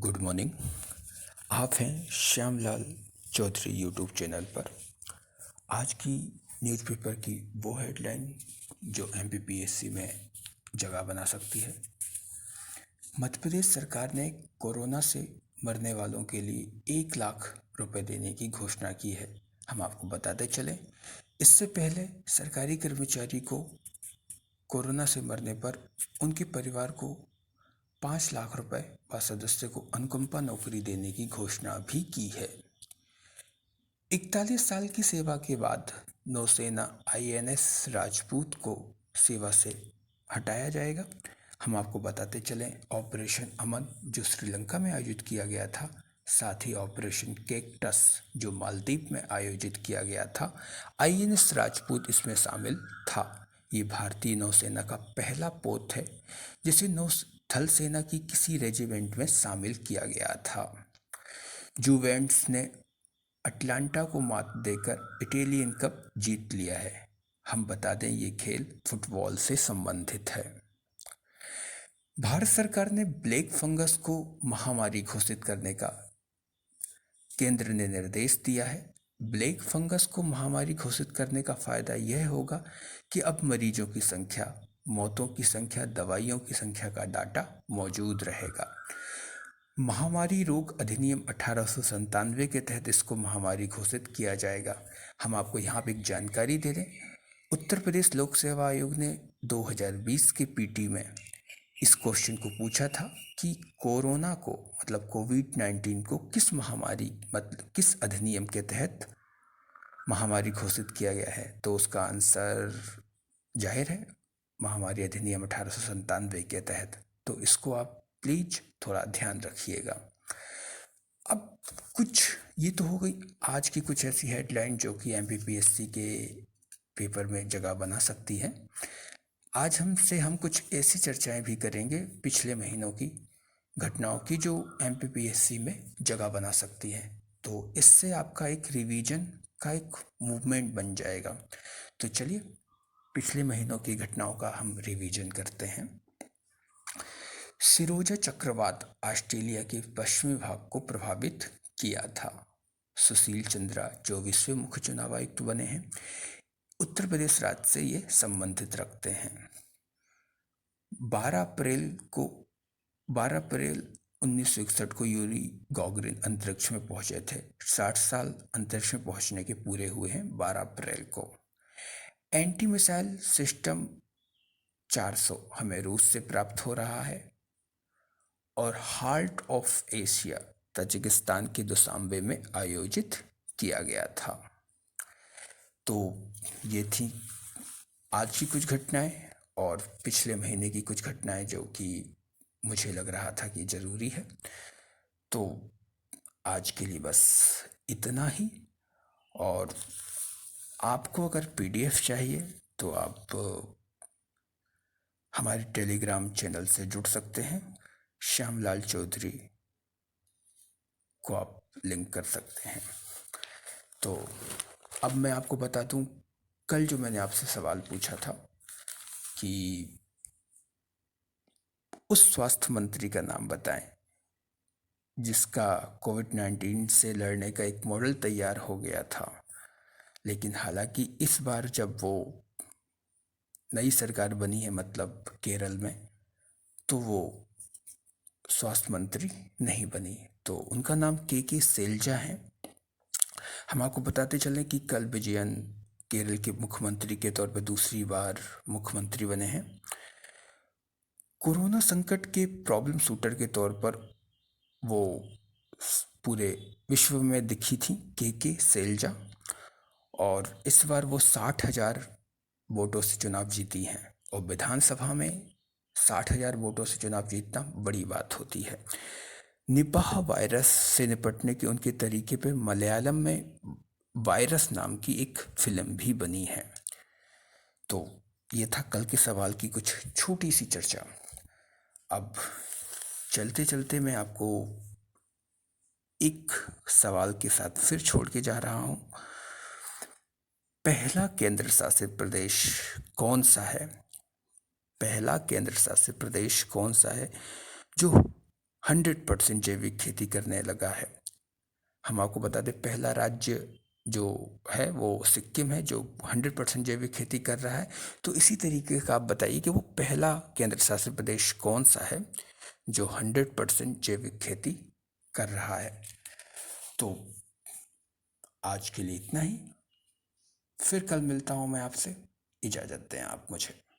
Good morning. आप हैं Shyamlal Chaudhary YouTube channel पर। आज की न्यूज़पेपर की वो हेडलाइन जो एमपीपीएससी में जगह बना सकती है। मध्य प्रदेश सरकार ने कोरोना से मरने वालों के लिए 1 लाख रुपए देने की घोषणा की है। हम आपको बताते चलें, इससे पहले सरकारी कर्मचारी को कोरोना से मरने पर उनके परिवार को 5 लाख रुपए व सदस्य को अनुकंपा नौकरी देने की घोषणा भी की है। 41 साल की सेवा के बाद नौसेना आईएनएस राजपूत को सेवा से हटाया जाएगा। हम आपको बताते चलें, ऑपरेशन अमन जो श्रीलंका में आयोजित किया गया था, साथ ही ऑपरेशन कैक्टस जो मालदीव में आयोजित किया गया था, आईएनएस राजपूत इसमें शामिल था। ये भारतीय नौसेना का पहला पोत है जिसे थल सेना की किसी रेजिमेंट में शामिल किया गया था। जुवेंटस ने अटलांटा को मात देकर इटालियन कप जीत लिया है। हम बता दें, ये खेल फुटबॉल से संबंधित है। भारत सरकार ने ब्लैक फंगस को महामारी घोषित करने का केंद्र ने निर्देश दिया है। ब्लैक फंगस को महामारी घोषित करने का फायदा यह होगा कि अब मरीजों की संख्या, मौतों की संख्या, दवाइयों की संख्या का डाटा मौजूद रहेगा। महामारी रोग अधिनियम 1897 के तहत इसको महामारी घोषित किया जाएगा। हम आपको यहाँ पे एक जानकारी दे दें, उत्तर प्रदेश लोक सेवा आयोग ने 2020 के पीटी में इस क्वेश्चन को पूछा था कि कोरोना को मतलब कोविड-19 को किस महामारी मतलब किस अधिनियम के तहत महामारी घोषित किया गया है, तो उसका आंसर जाहिर है महामारी अधिनियम 1897 के तहत। तो इसको आप प्लीज थोड़ा ध्यान रखिएगा। अब कुछ ये तो हो गई आज की कुछ ऐसी हेडलाइन जो कि एमपीपीएससी के पेपर में जगह बना सकती है। आज हम कुछ ऐसी चर्चाएं भी करेंगे पिछले महीनों की घटनाओं की जो एमपीपीएससी में जगह बना सकती हैं। तो इससे आपका एक रिवीजन का एक मूवमेंट बन जाएगा। तो चलिए पिछले महीनों की घटनाओं का हम रिवीजन करते हैं। सिरोजा चक्रवात ऑस्ट्रेलिया के पश्चिमी भाग को प्रभावित किया था। सुशील चंद्रा जो 20वें मुख्य चुनाव आयुक्त बने हैं, उत्तर प्रदेश राज्य से ये संबंधित रखते हैं। 12 अप्रैल 1961 को यूरी गॉगरिन अंतरिक्ष में पहुंचे थे। 60 साल अंतरिक्ष में पहुंचने के पूरे हुए हैं 12 अप्रैल को। एंटी मिसाइल सिस्टम 400 हमें रूस से प्राप्त हो रहा है। और हार्ट ऑफ एशिया ताजिकिस्तान के दुशांबे में आयोजित किया गया था। तो ये थी आज की कुछ घटनाएं और पिछले महीने की कुछ घटनाएं जो कि मुझे लग रहा था कि ज़रूरी है। तो आज के लिए बस इतना ही। और आपको अगर पीडीएफ चाहिए तो आप हमारे टेलीग्राम चैनल से जुड़ सकते हैं। श्यामलाल चौधरी को आप लिंक कर सकते हैं। तो अब मैं आपको बता दूं, कल जो मैंने आपसे सवाल पूछा था कि उस स्वास्थ्य मंत्री का नाम बताएं जिसका कोविड-19 से लड़ने का एक मॉडल तैयार हो गया था, लेकिन हालांकि इस बार जब वो नई सरकार बनी है मतलब केरल में, तो वो स्वास्थ्य मंत्री नहीं बनी। तो उनका नाम के शैलजा है। हम आपको बताते चलें कि कल विजयन केरल के मुख्यमंत्री के तौर पर दूसरी बार मुख्यमंत्री बने हैं। कोरोना संकट के प्रॉब्लम शूटर के तौर पर वो पूरे विश्व में दिखी थी के शैलजा, और इस बार वो 60,000 वोटों से चुनाव जीती हैं। और विधानसभा में 60,000 वोटों से चुनाव जीतना बड़ी बात होती है। निपाह वायरस से निपटने के उनके तरीके पे मलयालम में वायरस नाम की एक फिल्म भी बनी है। तो ये था कल के सवाल की कुछ छोटी सी चर्चा। अब चलते चलते मैं आपको एक सवाल के साथ फिर छोड़ के जा रहा हूँ। पहला केंद्र शासित प्रदेश कौन सा है? पहला केंद्र शासित प्रदेश कौन सा है जो 100% जैविक खेती करने लगा है। हम आपको बता दें पहला राज्य जो है वो सिक्किम है जो 100% जैविक खेती कर रहा है। तो इसी तरीके का आप बताइए कि वो पहला केंद्र शासित प्रदेश कौन सा है जो 100% जैविक खेती कर रहा है। तो आज के लिए इतना ही, फिर कल मिलता हूँ मैं आपसे। इजाज़त दें आप मुझे।